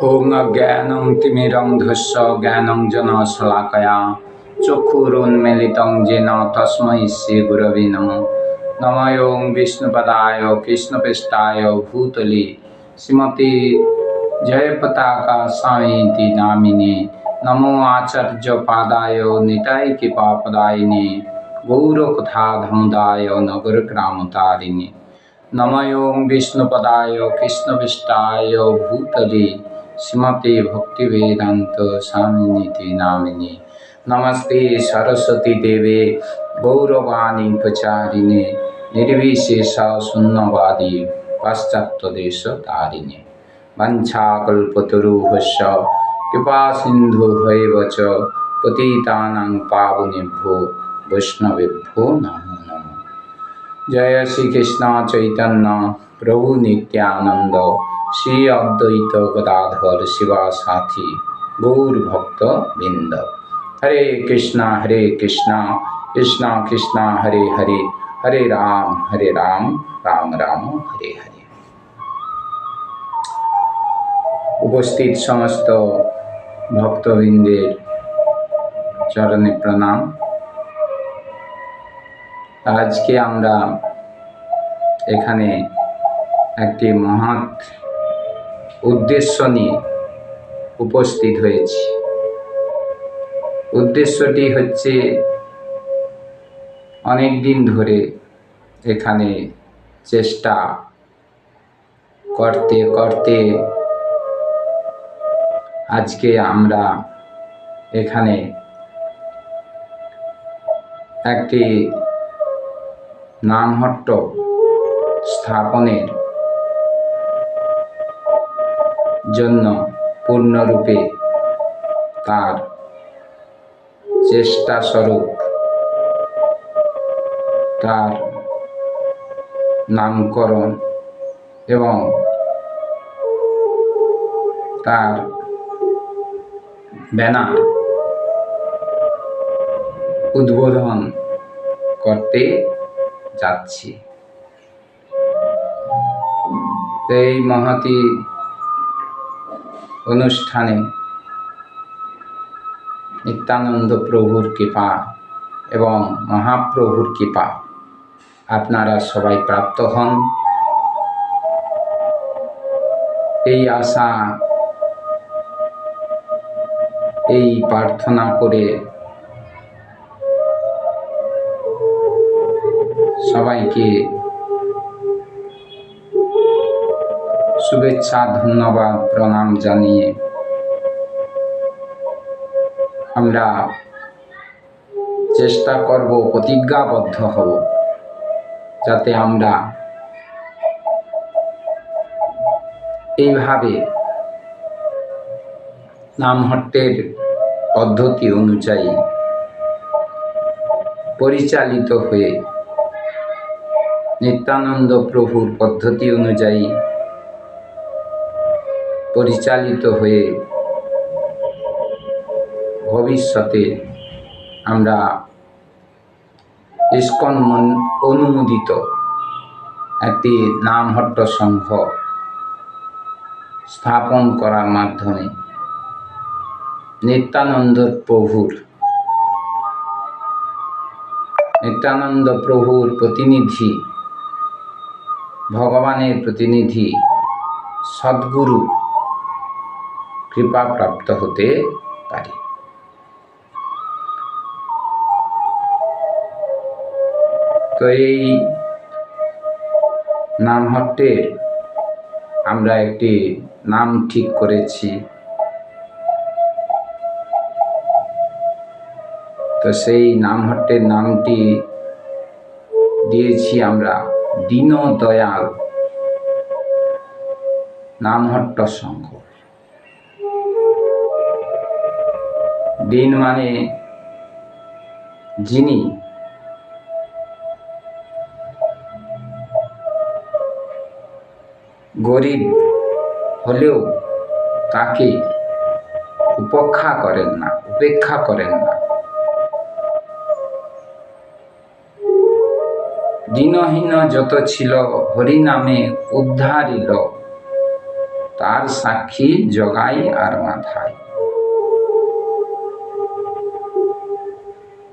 ॐ अज्ञानतिमिरन्धस्य ज्ञानाञ्जनशलाकया चक्षुरुन्मीलितं येन तस्मै श्रीगुरवे नमः। नमः ॐ विष्णुपदाय कृष्णपृष्ठाय भूतले श्रीमते जयपताका स्वामीति नामिने। नमो आचार्यपादाय निताय कृपापदायिने गौरकथाधमुदाय नगरग्रामतारिणे। नमः ॐ विष्णुपदाय कृष्णपृष्ठाय भूतले श्रीमते भक्तिवेदांत स्वामिनीति नामिने। नमस्ते सरस्वती देवे गौरवाणी प्रचारिणे निर्विशेष शून्यवादी पाश्चात्यदेश तारिणे। वंशाकल्पतरुभ्यश्च कृपा सिन्धुभ्येव च पतितानां पावनेभ्यो वैष्णवेभ्यो नमो नमः। जय श्री कृष्ण चैतन्य प्रभु नित्यानंद श्री अद्वैत गदाधर शिवासाथी गौर भक्त बिंद। हरे कृष्णा कृष्णा कृष्णा हरे हरे, हरे राम राम राम हरे हरे। उपस्थित समस्त भक्तबिंदेर चरणे प्रणाम। আজকে আমরা এখানে একটি মহৎ উদ্দেশ্য নিয়ে উপস্থিত হয়েছি। উদ্দেশ্যটি হচ্ছে অনেক দিন ধরে এখানে চেষ্টা করতে করতে আজকে আমরা এখানে একটি নামহট্ট স্থাপনের জন্য পূর্ণরূপে তার চেষ্টা স্বরূপ তার নামকরণ এবং তার ব্যানার উদ্বোধন করতে যাচ্ছি। এই মহতি অনুষ্ঠানে নিত্যানন্দ প্রভুর কৃপা এবং মহাপ্রভুর কৃপা আপনারা সবাই প্রাপ্ত হন, এই আশা এই প্রার্থনা করে সবাইকে শুভেচ্ছা ধন্যবাদ প্রণাম জানিয়ে আমরা চেষ্টা করব, প্রতিজ্ঞাবদ্ধ হব যাতে আমরা এইভাবে নামহট্টের পদ্ধতি অনুযায়ী পরিচালিত হয়ে নিত্যানন্দ প্রভুর পদ্ধতি অনুযায়ী পরিচালিত হয়ে ভবিষ্যতে আমরা ইস্কন অনুমোদিত একটি নামহট্ট সংঘ স্থাপন করার মাধ্যমে নিত্যানন্দ প্রভুর প্রতিনিধি, ভগবানের প্রতিনিধি সদ্গুরু কৃপা প্রাপ্ত হতে পারি। তো এই নামহট্টের আমরা একটি নাম ঠিক করেছি। তো সেই নামহট্টের নামটি দিয়েছি আমরা দীনদয়াল নামহট্ট সংঘ। দীন মানে যিনি, গরিব হলেও তাকে উপেক্ষা করেন না। দীনহীন যত ছিল হরি নামে উদ্ধারিল, তার সাক্ষী জগাই আর মাথায়।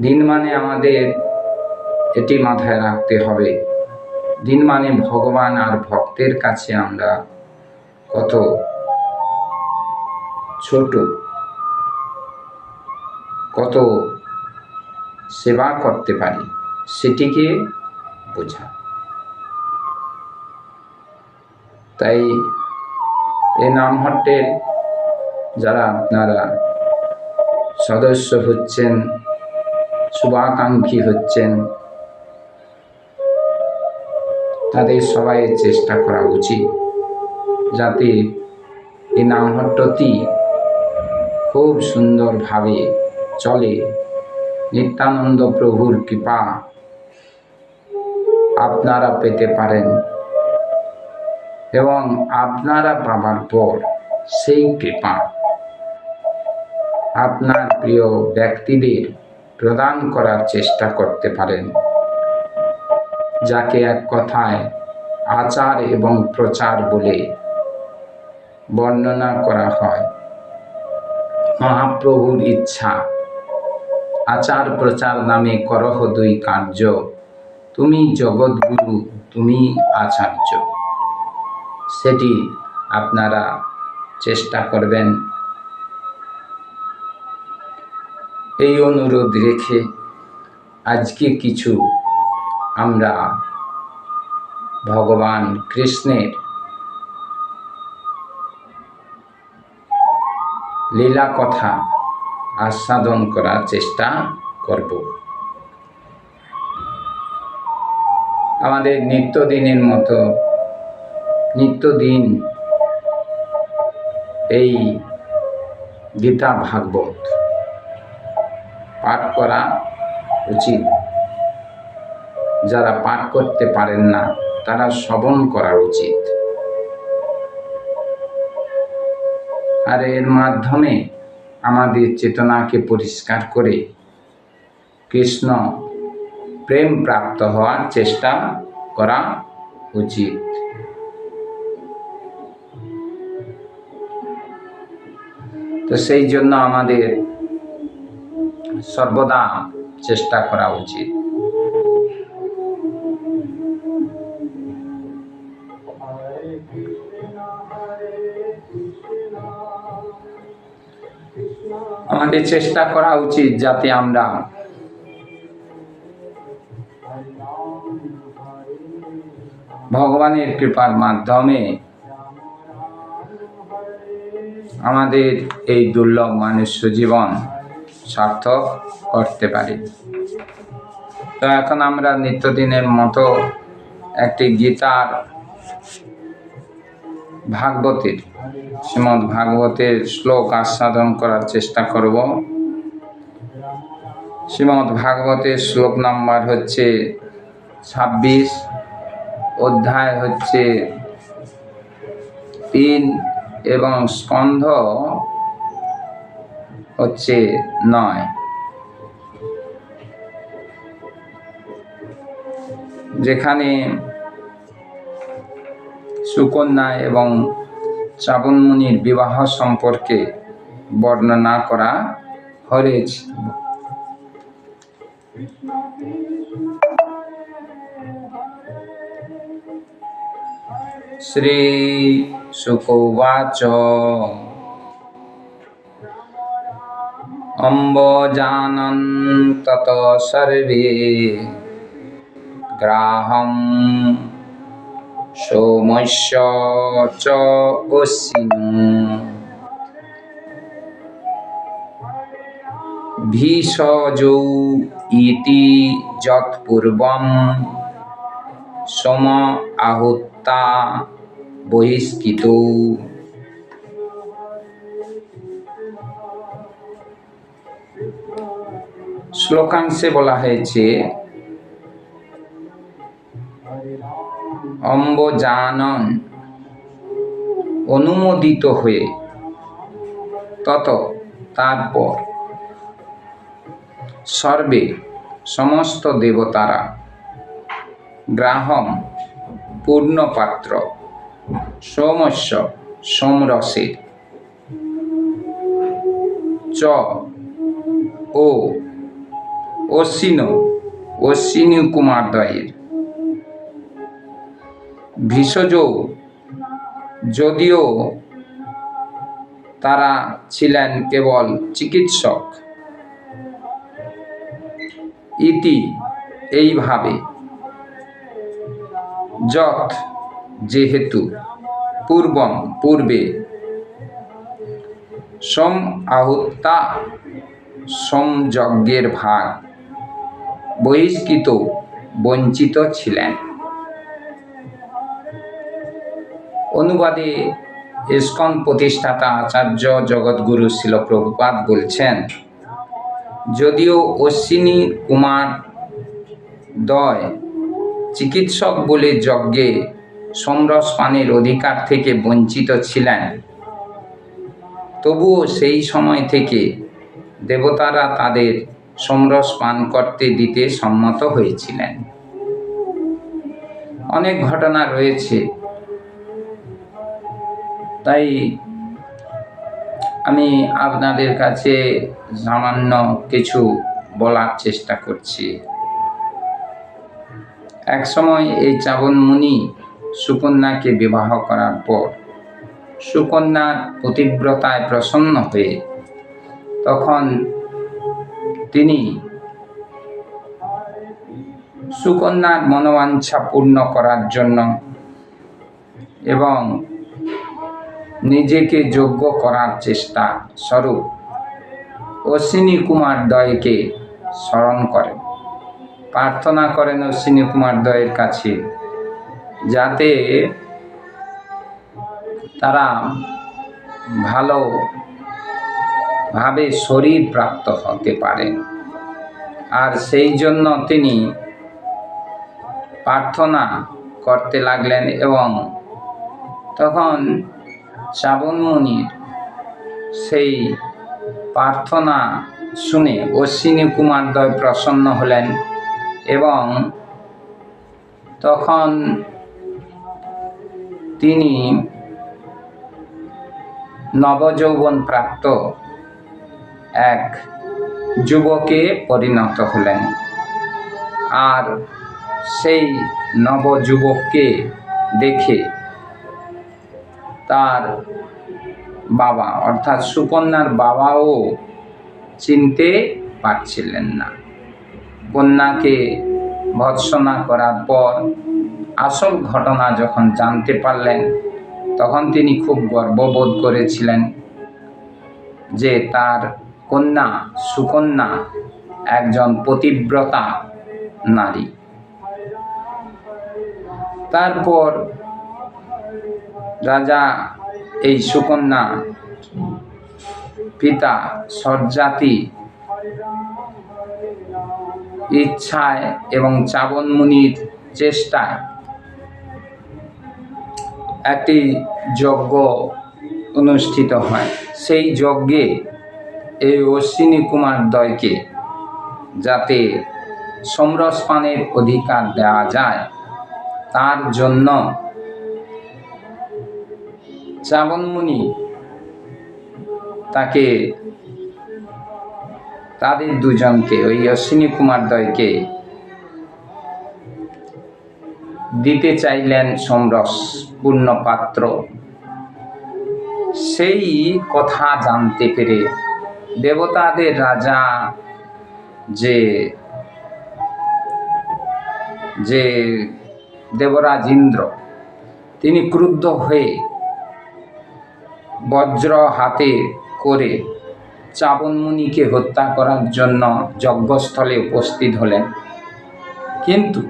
দিন মানে আমাদের এটি মাথায় রাখতে হবে, দিন মানে ভগবান আর ভক্তের কাছে আমরা কত ছোট, কত সেবা করতে পারি সেটিকে বোঝা। তাই এই নামহট্টের যারা আপনারা সদস্য হচ্ছেন, শুভাকাঙ্ক্ষী হচ্ছেন, তাদের সবাই চেষ্টা করা উচিত যাতে এই নামহট্টটি খুব সুন্দরভাবে চলে। নিত্যানন্দ প্রভুর কৃপা আপনারা পেতে পারেন এবং আপনারা পাবার পর সেই কৃপা আপনার প্রিয় ব্যক্তিদের প্রদান করার চেষ্টা করতে পারেন, যাকে এক কথায় আচার এবং প্রচার বলে বর্ণনা করা হয়। মহাপ্রভুর ইচ্ছা, আচার প্রচার নামে করহ দুই কার্য, তুমি জগৎগুরু তুমি আচার্য। সেটি আপনারা চেষ্টা করবেন। এই অনুরোধ রেখে আজকে কিছু আমরা ভগবান কৃষ্ণের লীলা কথা আস্বাদন করার চেষ্টা করব। আমাদের নিত্যদিনের মতো নিত্যদিন এই গীতা ভাগবত পাঠ করা উচিত। যারা পাঠ করতে পারেন না তারা শ্রবণ করা উচিত। আর এর মাধ্যমে আমাদের চেতনাকে পরিষ্কার করে কৃষ্ণ প্রেম প্রাপ্ত হওয়ার চেষ্টা করা উচিত। তো সেই জন্য আমাদের সর্বদা চেষ্টা করা উচিত। আমাদের চেষ্টা করা উচিত যাতে আমরা ভগবানের কৃপার মাধ্যমে আমাদের এই দুর্লভ মনুষ্য জীবন সার্থক করতে পারি। তো এখন আমরা নিত্যদিনের মতো একটি গীতার ভাগবতের শ্রীমদ্ ভাগবতের শ্লোক আস্বাদন করার চেষ্টা করব। শ্রীমদ্ ভাগবতের শ্লোক নাম্বার হচ্ছে 26, অধ্যায় হচ্ছে 3 এবং স্কন্ধ হচ্ছে 9। যেখানে সুকন্যা এবং শ্রাবণ মুনির বিবাহ সম্পর্কে বর্ণনা করা হয়েছে। শ্রী শুকোবাচ অম্বজানন তত সর্বে গ্রাহম সোমস্য চ অশ্বিনু ভীষজৌ ইতি যৎপূর্বম সোম আহুতা বহিষ্কৃতৌ। শ্লোকাংশে বলা হয়েছে অম্বজানন অনুমোদিত হয়ে তত তারপর সর্বে সমস্ত দেবতারা গ্রাহম পূর্ণপাত্র সোমস্য সোমরসের, চ ও অশ্বিনী কুমারদ্বয়ের, ভেষজ যদিও তারা ছিলেন কেবল চিকিৎসক, ইতি এইভাবে, যৎ যেহেতু, পূর্বম পূর্বে, সোম আহুতা সোমযজ্ঞের ভাগ বহিষ্কৃত বঞ্চিত ছিলেন। অনুবাদে ইস্কন প্রতিষ্ঠাতা আচার্য জগৎগুরু শিল প্রভুপাদ বলছেন, যদিও অশ্বিনী কুমার দ্বয় চিকিৎসক বলে যজ্ঞে সোমরস পানের অধিকার থেকে বঞ্চিত ছিলেন, তবুও সেই সময় থেকে দেবতারা তাদের সোমরস পান করতে দিতে সম্মত হয়েছিলেন। অনেক ঘটনা রয়েছে, তাই আমি আপনাদের কাছে সামান্য কিছু বলার চেষ্টা করছি। এক সময় এই চাবন মুনি সুকন্যাকে বিবাহ করার পর সুকন্যার পতিব্রতায় প্রসন্ন হয়ে তখন তিনি সুকন্যার মনোবাঞ্ছা পূর্ণ করার জন্য এবং নিজেকে যোগ্য করার চেষ্টা স্বরূপ অশ্বিনী কুমার দ্বয়কে স্মরণ করেন, প্রার্থনা করেন অশ্বিনী কুমার দ্বয়ের কাছে যাতে তারা ভালোভাবে শরীর প্রাপ্ত হতে পারেন। আর সেই জন্য তিনি প্রার্থনা করতে লাগলেন এবং তখন চাবন মুনির সেই প্রার্থনা শুনে অশ্বিনী কুমার দ্বয় প্রসন্ন হলেন এবং তখন তিনি নবযৌবন প্রাপ্ত এক যুবকে পরিণত হলেন। আর সেই নবযুবককে দেখে তার বাবা অর্থাৎ সুকন্যার বাবাও চিনতে পারছিলেন না। কন্যাকে ভৎসনা করার পর আসল ঘটনা যখন জানতে পারলেন তখন তিনি খুব গর্ববোধ করেছিলেন যে তার কন্যা সুকন্যা একজন পতিব্রতা নারী। তারপর রাজা এই সুকন্যা পিতা সরজাতি ইচ্ছায় এবং চাবন মুনির চেষ্টায় একটি যজ্ঞ অনুষ্ঠিত হয়। সেই যজ্ঞে এই অশ্বিনী কুমার দ্বয়কে যাতে সোমরস পানের অধিকার দেওয়া যায় তার জন্য চাবন মুনি তাদের দুজনকে ওই অশ্বিনী কুমার দ্বয়কে দিতে চাইলেন সোমরস পূর্ণ পাত্র। সেই কথা জানতে পেরে দেবতাদের রাজা যে দেবরাজ ইন্দ্র তিনি ক্রুদ্ধ হয়ে বজ্র হাতে করে চাবন মুনিকে হত্যা করার জন্য যজ্ঞস্থলে উপস্থিত হলেন। কিন্তু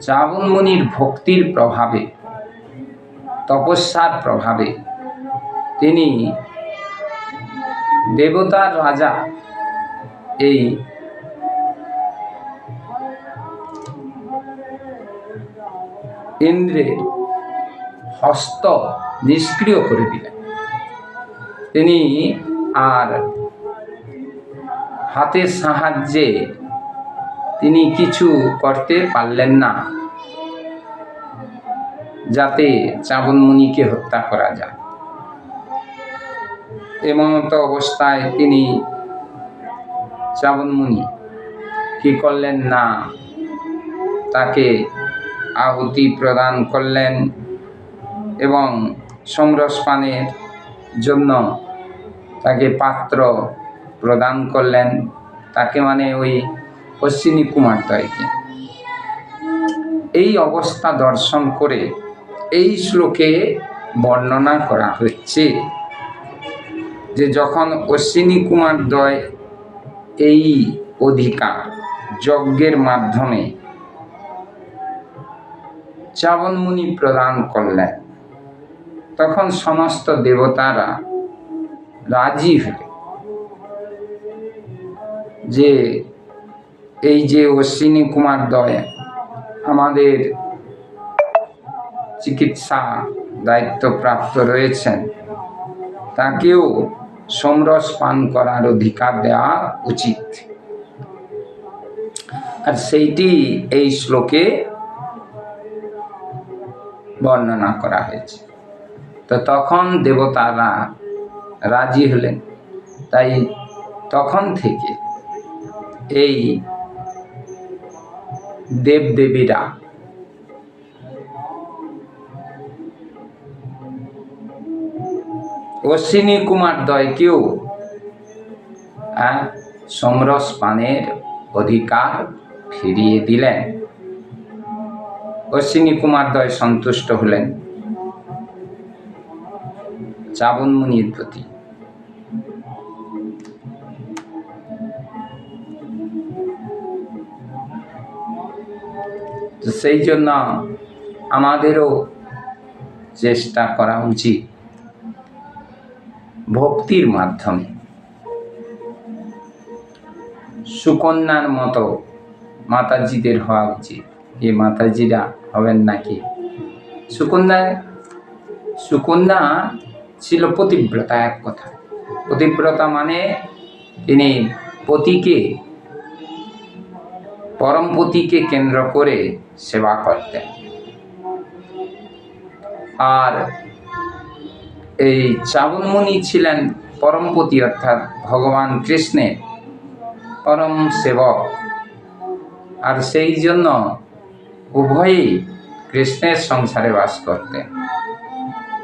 চাবন মুনির ভক্তির প্রভাবে তপস্যার প্রভাবে তিনি দেবতার রাজা এই ইন্দ্রের হস্ত নিষ্ক্রিয় করে দিলেন। তিনি আর হাতের সাহায্যে তিনি কিছু করতে পারলেন না। যাতে চাবন মুনিকে হত্যা করা যায়। এমতো অবস্থায় তিনি চাবন মুনি কি করলেন না, তাকে আহুতি প্রদান করলেন এবং সোমরস পানের জন্য তাকে পাত্র প্রদান করলেন, তাকে মানে ওই অশ্বিনী কুমারদ্বয়কে। এই অবস্থা দর্শন করে এই শ্লোকে বর্ণনা করা হচ্ছে যে যখন অশ্বিনী কুমারদ্বয় এই অধিকার যজ্ঞের মাধ্যমে চাবন মুনি প্রদান করলেন, তখন সমস্ত দেবতারা রাজি হলেন যে এই যে অশ্বিনী কুমারদ্বয় আমাদের চিকিৎসা দায়িত্বপ্রাপ্ত রয়েছেন, তাকেও সোমরস পান করার অধিকার দেওয়া উচিত। আর সেইটি এই শ্লোকে বর্ণনা করা হয়েছে। তো তখন দেবতারা রাজি হলেন। তাই তখন থেকে এই দেবদেবীরা অশ্বিনী কুমারদ্বয়কেও সোমরস পানের অধিকার ফিরিয়ে দিলেন। অশ্বিনী কুমারদ্বয় সন্তুষ্ট হলেন চাবন মুনির প্রতি। সেই জন্য আমাদেরও চেষ্টা করা উচিত ভক্তির মাধ্যমে সুকন্যার মতো মাতাজিদের হওয়া উচিত। এই মাতাজিরা হবেন নাকি? সুকন্যা ছিল পতিব্রতা। এক কথা, পতিব্রতা মানে তিনি পরম পতিকে কেন্দ্র করে সেবা করতেন। আর এই চাবন মুনি ছিলেন পরমপতি, অর্থাৎ ভগবান কৃষ্ণের পরম সেবক। আর সেই জন্য উভয়ই কৃষ্ণের সংসারে বাস করতেন,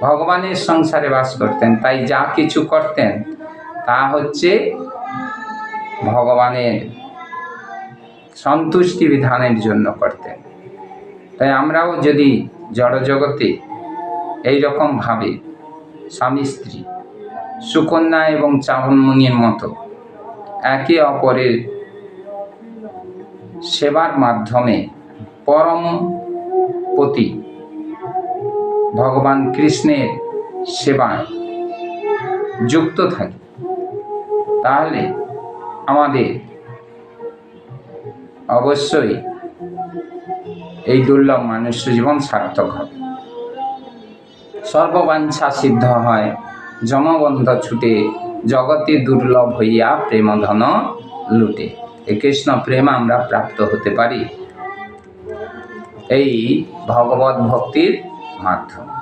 ভগবানের সংসারে বাস করতেন। তাই যা কিছু করতেন তা হচ্ছে ভগবানের সন্তুষ্টি বিধানের জন্য করতেন। তাই আমরাও যদি জড়জগতে এইরকম ভাবে স্বামী স্ত্রী সুকন্যা এবং চাবন মুনির মতো একে অপরের সেবার মাধ্যমে পরম পতি ভগবান কৃষ্ণের সেবায় যুক্ত থাকি, তাহলে আমাদের অবশ্যই এই দুর্লভ মানুষ্য জীবন সার্থক হবে, সর্ববাঞ্ছা সিদ্ধ হয়, যমবন্ধ ছুটে, জগতে দুর্লভ হইয়া প্রেমধন লুটে। এই কৃষ্ণ প্রেম আমরা প্রাপ্ত হতে পারি এই ভগবত ভক্তির মাধ্যমে।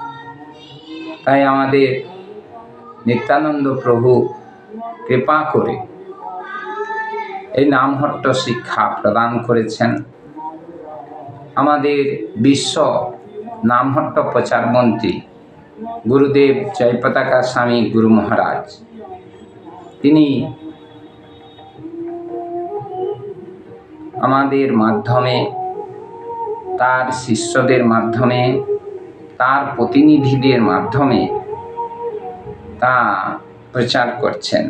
তাই আমাদের নিত্যানন্দ প্রভু কৃপা করে এই নামহট্ট শিক্ষা প্রদান করেছেন। আমাদের বিশ্ব নামহট্ট প্রচার মন্ত্রী গুরুদেব জয়পতাকা স্বামী গুরু মহারাজ, তিনি আমাদের মাধ্যমে, তার শিষ্যদের মাধ্যমে, তার প্রতিনিধিদের মাধ্যমে তা প্রচার করছেন।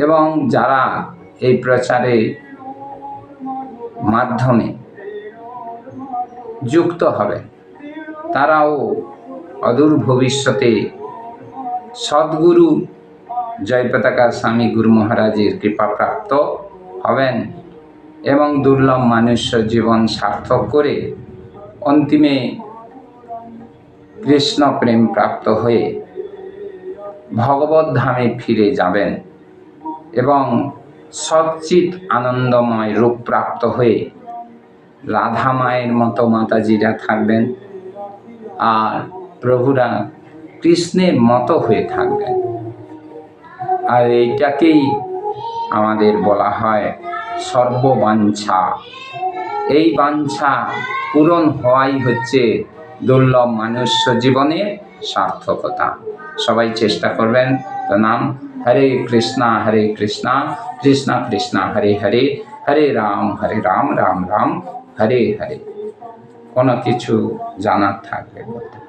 এবং যারা এই প্রচারের মাধ্যমে যুক্ত হবে তারাও অদূর ভবিষ্যতে সদ্গুরু জয়পতাকা স্বামী গুরু মহারাজের কৃপাপ্রাপ্ত হবেন এবং দুর্লভ মানুষ্য জীবন সার্থক করে অন্তিমে কৃষ্ণ প্রেম প্রাপ্ত হয়ে ভগবত ধামে ফিরে যাবেন এবং সচ্চিত আনন্দময় রূপ প্রাপ্ত হয়ে রাধা মায়ের মতো মাতাজিরা থাকবেন আর প্রভুরা কৃষ্ণের মতো হয়ে থাকবেন। আর এইটাকেই আমাদের বলা হয় সর্ববাঞ্ছা। এই বাঞ্ছা পূরণ হওয়াই হচ্ছে দুর্লভ মনুষ্য জীবনের সার্থকতা। সবাই চেষ্টা করবেন। প্রণাম। হরে কৃষ্ণা কৃষ্ণ কৃষ্ণ হরে হরে, হরে রাম রাম রাম হরে হরে। কোনো কিছু জানার থাকলে বলতে।